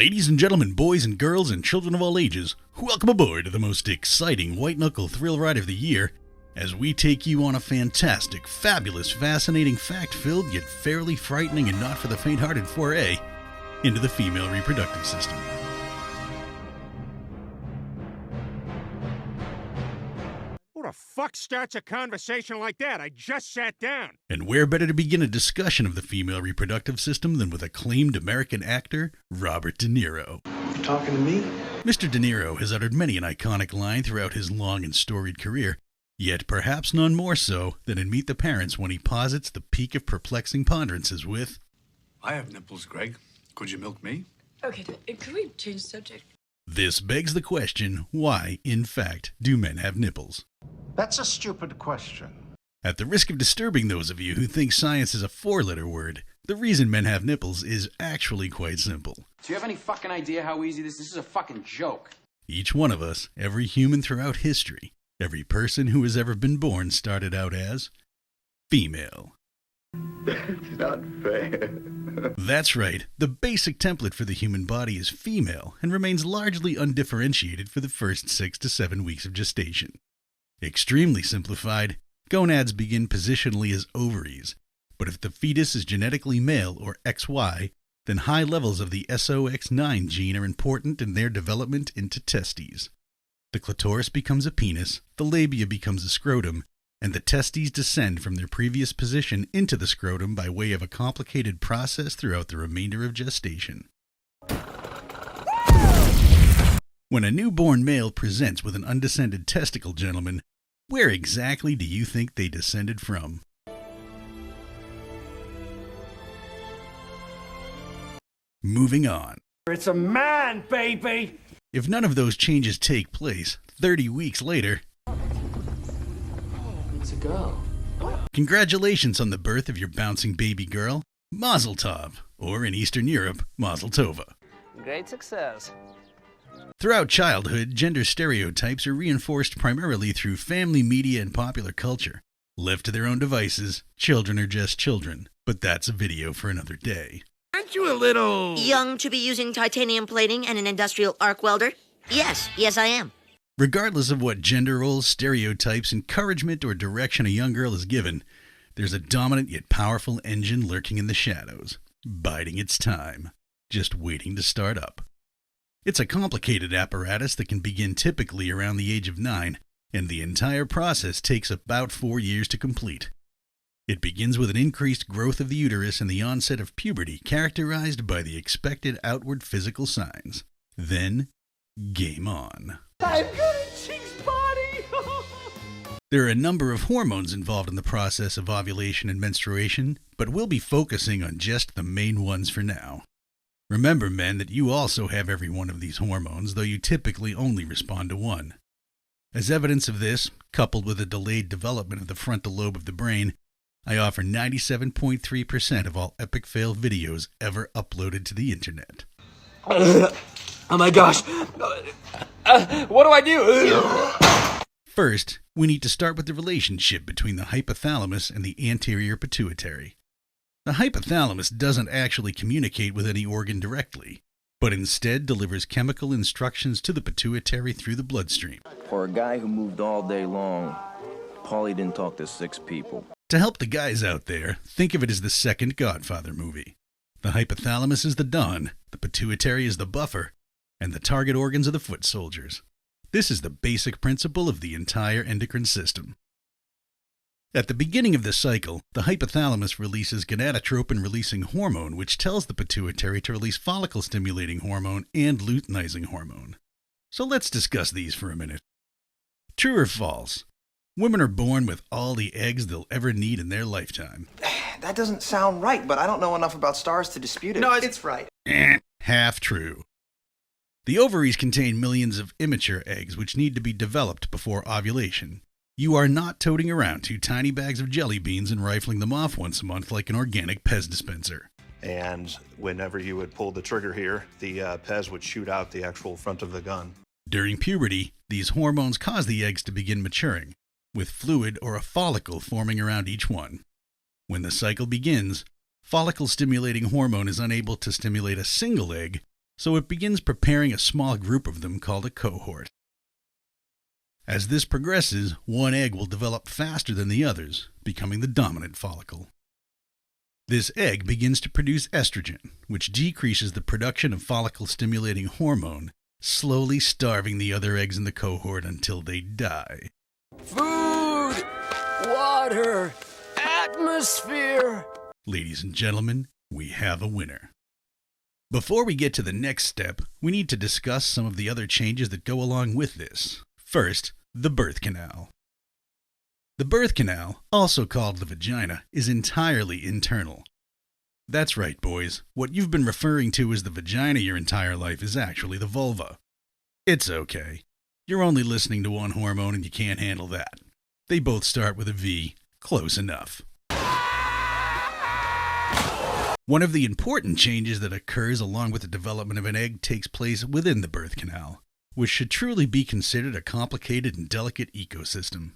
Ladies and gentlemen, boys and girls, and children of all ages, welcome aboard to the most exciting white-knuckle thrill ride of the year as we take you on a fantastic, fabulous, fascinating, fact-filled, yet fairly frightening and not for the faint-hearted foray into the female reproductive system. Who the fuck starts a conversation like that? I just sat down. And where better to begin a discussion of the female reproductive system than with acclaimed American actor Robert De Niro. You talking to me? Mr. De Niro has uttered many an iconic line throughout his long and storied career, yet perhaps none more so than in Meet the Parents when he posits the peak of perplexing ponderances with, I have nipples, Greg. Could you milk me? Okay, could we change the subject? This begs the question, why, in fact, do men have nipples? That's a stupid question. At the risk of disturbing those of you who think science is a four-letter word, the reason men have nipples is actually quite simple. Do you have any fucking idea how easy this is? This is a fucking joke. Each one of us, every human throughout history, every person who has ever been born started out as female. That's not fair. That's right, the basic template for the human body is female and remains largely undifferentiated for the first 6 to 7 weeks of gestation. Extremely simplified, gonads begin positionally as ovaries, but if the fetus is genetically male or XY, then high levels of the SOX9 gene are important in their development into testes. The clitoris becomes a penis, the labia becomes a scrotum, and the testes descend from their previous position into the scrotum by way of a complicated process throughout the remainder of gestation. When a newborn male presents with an undescended testicle, gentlemen, where exactly do you think they descended from? Moving on. It's a man, baby! If none of those changes take place, 30 weeks later, It's a girl. congratulations on the birth of your bouncing baby girl, Mazel Tov, or in Eastern Europe, Mazel Tova. Great success. Throughout childhood, gender stereotypes are reinforced primarily through family media and popular culture. Left to their own devices, children are just children, but that's a video for another day. Aren't you a little... Young to be using titanium plating and an industrial arc welder? Yes, I am. Regardless of what gender roles, stereotypes, encouragement, or direction a young girl is given, there's a dominant yet powerful engine lurking in the shadows, biding its time, just waiting to start up. It's a complicated apparatus that can begin typically around the age of 9, and the entire process takes about 4 years to complete. It begins with an increased growth of the uterus and the onset of puberty characterized by the expected outward physical signs. Then, game on. I've got a cheeks body! There are a number of hormones involved in the process of ovulation and menstruation, but we'll be focusing on just the main ones for now. Remember, men, that you also have every one of these hormones, though you typically only respond to one. As evidence of this, coupled with a delayed development of the frontal lobe of the brain, I offer 97.3% of all epic fail videos ever uploaded to the internet. Oh my gosh. What do I do? First, we need to start with the relationship between the hypothalamus and the anterior pituitary. The hypothalamus doesn't actually communicate with any organ directly, but instead delivers chemical instructions to the pituitary through the bloodstream. For a guy who moved all day long, Paulie didn't talk to 6 people. To help the guys out there, think of it as the second Godfather movie. The hypothalamus is the Don, the pituitary is the buffer, and the target organs are the foot soldiers. This is the basic principle of the entire endocrine system. At the beginning of the cycle, the hypothalamus releases gonadotropin-releasing hormone, which tells the pituitary to release follicle-stimulating hormone and luteinizing hormone. So let's discuss these for a minute. True or false? Women are born with all the eggs they'll ever need in their lifetime. That doesn't sound right, but I don't know enough about stars to dispute it. No, it's right. Half true. The ovaries contain millions of immature eggs which need to be developed before ovulation. You are not toting around 2 tiny bags of jelly beans and rifling them off once a month like an organic Pez dispenser. And whenever you would pull the trigger here, the Pez would shoot out the actual front of the gun. During puberty, these hormones cause the eggs to begin maturing, with fluid or a follicle forming around each one. When the cycle begins, follicle-stimulating hormone is unable to stimulate a single egg, so it begins preparing a small group of them called a cohort. As this progresses, one egg will develop faster than the others, becoming the dominant follicle. This egg begins to produce estrogen, which decreases the production of follicle-stimulating hormone, slowly starving the other eggs in the cohort until they die. Food! Water! Atmosphere! Ladies and gentlemen, we have a winner. Before we get to the next step, we need to discuss some of the other changes that go along with this. First, the birth canal. The birth canal, also called the vagina, is entirely internal. That's right, boys. What you've been referring to as the vagina your entire life is actually the vulva. It's okay. You're only listening to one hormone and you can't handle that. They both start with a V. Close enough. One of the important changes that occurs along with the development of an egg takes place within the birth canal, which should truly be considered a complicated and delicate ecosystem.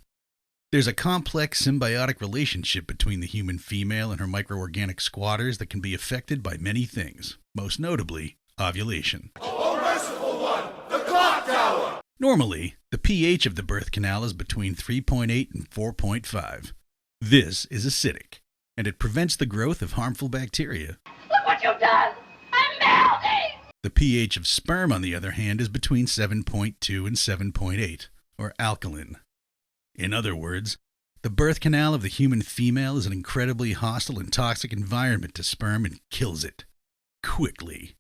There's a complex symbiotic relationship between the human female and her microorganic squatters that can be affected by many things, most notably ovulation. Oh, merciful one, the clock tower! Normally, the pH of the birth canal is between 3.8 and 4.5. This is acidic, and it prevents the growth of harmful bacteria. Look what you've done! I'm melting! The pH of sperm, on the other hand, is between 7.2 and 7.8, or alkaline. In other words, the birth canal of the human female is an incredibly hostile and toxic environment to sperm and kills it. Quickly.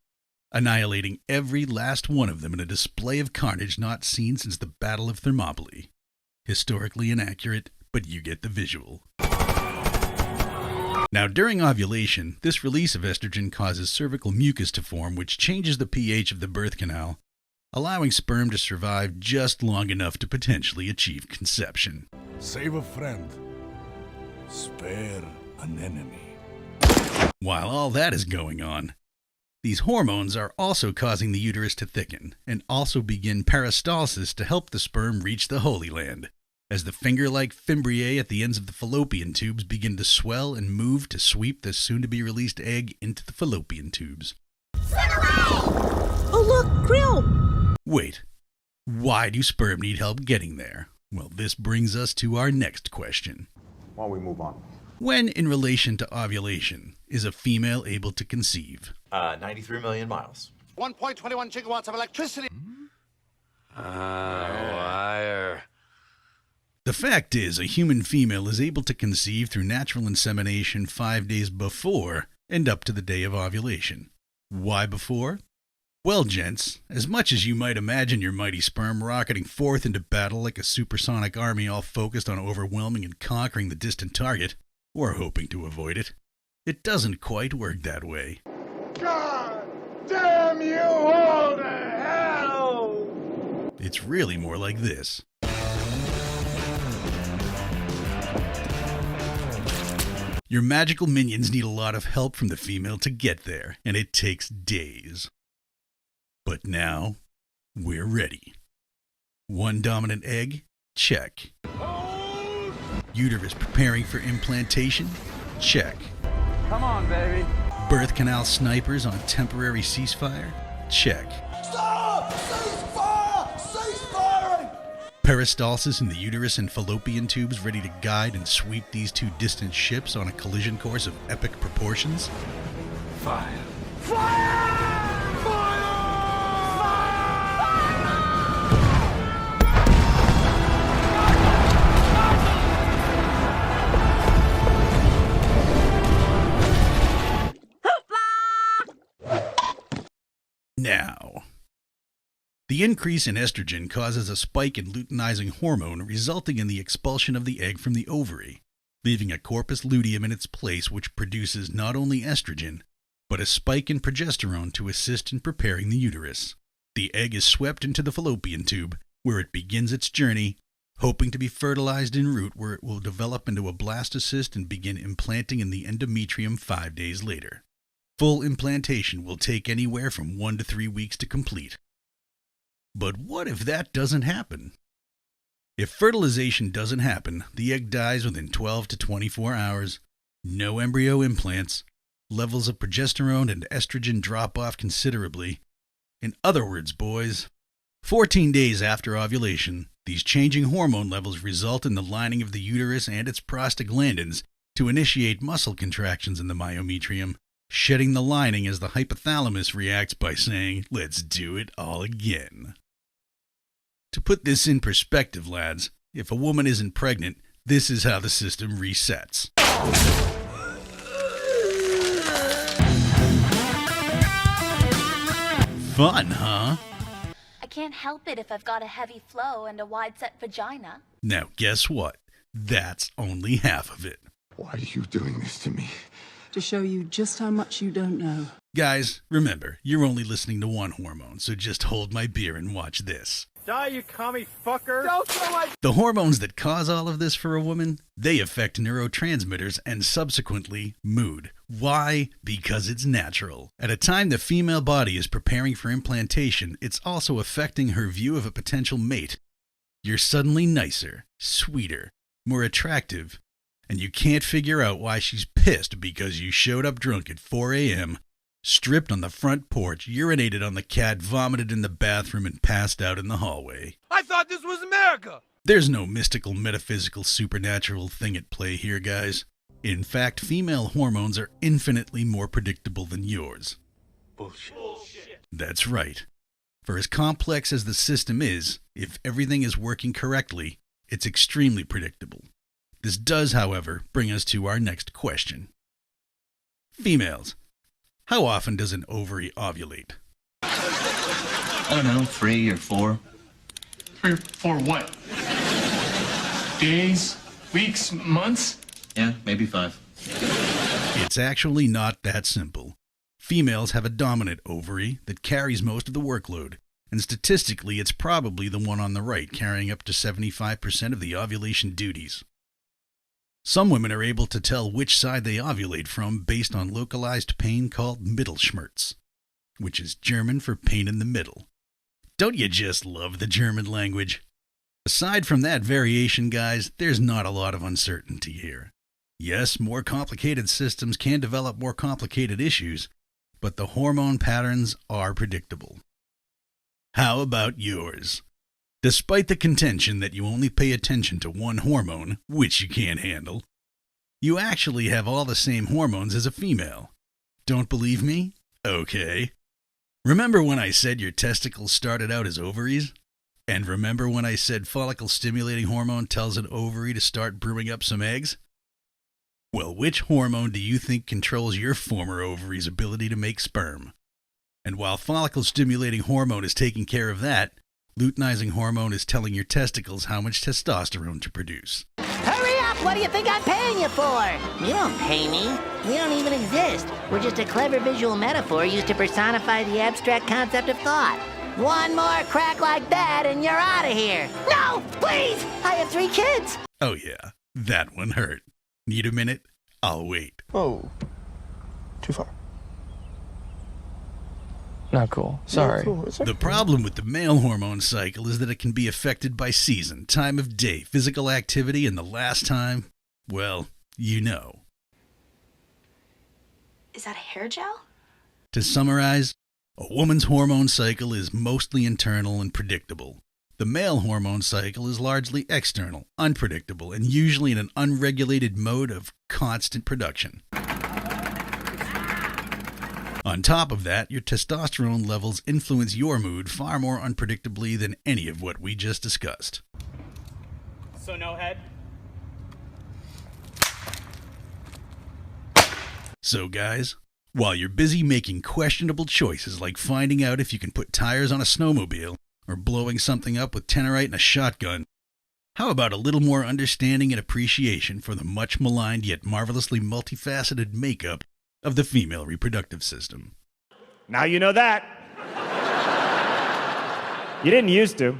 Annihilating every last one of them in a display of carnage not seen since the Battle of Thermopylae. Historically inaccurate, but you get the visual. Now, during ovulation, this release of estrogen causes cervical mucus to form, which changes the pH of the birth canal, allowing sperm to survive just long enough to potentially achieve conception. Save a friend. Spare an enemy. While all that is going on, these hormones are also causing the uterus to thicken and also begin peristalsis to help the sperm reach the Holy Land, as the finger-like fimbriae at the ends of the fallopian tubes begin to swell and move to sweep the soon-to-be-released egg into the fallopian tubes. Oh, look, Krill! Wait, why do sperm need help getting there? Well, this brings us to our next question. Why don't we move on? When, in relation to ovulation, is a female able to conceive? 93 million miles. 1.21 gigawatts of electricity. Liar. The fact is, a human female is able to conceive through natural insemination 5 days before and up to the day of ovulation. Why before? Well, gents, as much as you might imagine your mighty sperm rocketing forth into battle like a supersonic army all focused on overwhelming and conquering the distant target, or hoping to avoid it, it doesn't quite work that way. God damn you all to hell! It's really more like this. Your magical minions need a lot of help from the female to get there, and it takes days. But now, we're ready. One dominant egg? Check. Uterus preparing for implantation? Check. Come on, baby. Birth canal snipers on temporary ceasefire? Check. Stop! Ceasefire! Ceasefire! Peristalsis in the uterus and fallopian tubes ready to guide and sweep these two distant ships on a collision course of epic proportions? Fire. Fire! Now, the increase in estrogen causes a spike in luteinizing hormone, resulting in the expulsion of the egg from the ovary, leaving a corpus luteum in its place, which produces not only estrogen, but a spike in progesterone to assist in preparing the uterus. The egg is swept into the fallopian tube, where it begins its journey, hoping to be fertilized en route, where it will develop into a blastocyst and begin implanting in the endometrium 5 days later. Full implantation will take anywhere from 1 to 3 weeks to complete. But what if that doesn't happen? If fertilization doesn't happen, the egg dies within 12 to 24 hours, no embryo implants, levels of progesterone and estrogen drop off considerably, In other words, boys, 14 days after ovulation, these changing hormone levels result in the lining of the uterus and its prostaglandins to initiate muscle contractions in the myometrium, shedding the lining as the hypothalamus reacts by saying, "Let's do it all again." To put this in perspective, lads, if a woman isn't pregnant, this is how the system resets. Fun, huh? I can't help it if I've got a heavy flow and a wide-set vagina. Now, guess what? That's only half of it. Why are you doing this to me? To show you just how much you don't know. Guys, remember, you're only listening to one hormone, so just hold my beer and watch this. Die, you commie fucker! Don't throw my... The hormones that cause all of this for a woman, they affect neurotransmitters and subsequently mood. Why? Because it's natural. At a time the female body is preparing for implantation, it's also affecting her view of a potential mate. You're suddenly nicer, sweeter, more attractive, and you can't figure out why she's pissed because you showed up drunk at 4 a.m., stripped on the front porch, urinated on the cat, vomited in the bathroom, and passed out in the hallway. I thought this was America! There's no mystical, metaphysical, supernatural thing at play here, guys. In fact, female hormones are infinitely more predictable than yours. Bullshit. That's right. For as complex as the system is, if everything is working correctly, it's extremely predictable. This does, however, bring us to our next question. Females, how often does an ovary ovulate? I don't know, 3 or 4. 3 or 4 what? Days? Weeks? Months? Yeah, maybe 5. It's actually not that simple. Females have a dominant ovary that carries most of the workload, and statistically it's probably the one on the right, carrying up to 75% of the ovulation duties. Some women are able to tell which side they ovulate from based on localized pain called Mittelschmerz, which is German for pain in the middle. Don't you just love the German language? Aside from that variation, guys, there's not a lot of uncertainty here. Yes, more complicated systems can develop more complicated issues, but the hormone patterns are predictable. How about yours? Despite the contention that you only pay attention to one hormone, which you can't handle, you actually have all the same hormones as a female. Don't believe me? Okay. Remember when I said your testicles started out as ovaries? And remember when I said follicle-stimulating hormone tells an ovary to start brewing up some eggs? Well, which hormone do you think controls your former ovary's ability to make sperm? And while follicle-stimulating hormone is taking care of that, luteinizing hormone is telling your testicles how much testosterone to produce. Hurry up! What do you think I'm paying you for? You don't pay me. We don't even exist. We're just a clever visual metaphor used to personify the abstract concept of thought. One more crack like that and you're out of here. No! Please! I have 3 kids! Oh yeah, that one hurt. Need a minute? I'll wait. Oh. Too far. Not cool. Sorry. No, cool. The problem with the male hormone cycle is that it can be affected by season, time of day, physical activity, and the last time, well, you know. Is that a hair gel? To summarize, a woman's hormone cycle is mostly internal and predictable. The male hormone cycle is largely external, unpredictable, and usually in an unregulated mode of constant production. On top of that, your testosterone levels influence your mood far more unpredictably than any of what we just discussed. So no head? So guys, while you're busy making questionable choices like finding out if you can put tires on a snowmobile or blowing something up with tenorite and a shotgun, how about a little more understanding and appreciation for the much maligned yet marvelously multifaceted makeup of the female reproductive system? Now you know that. You didn't used to.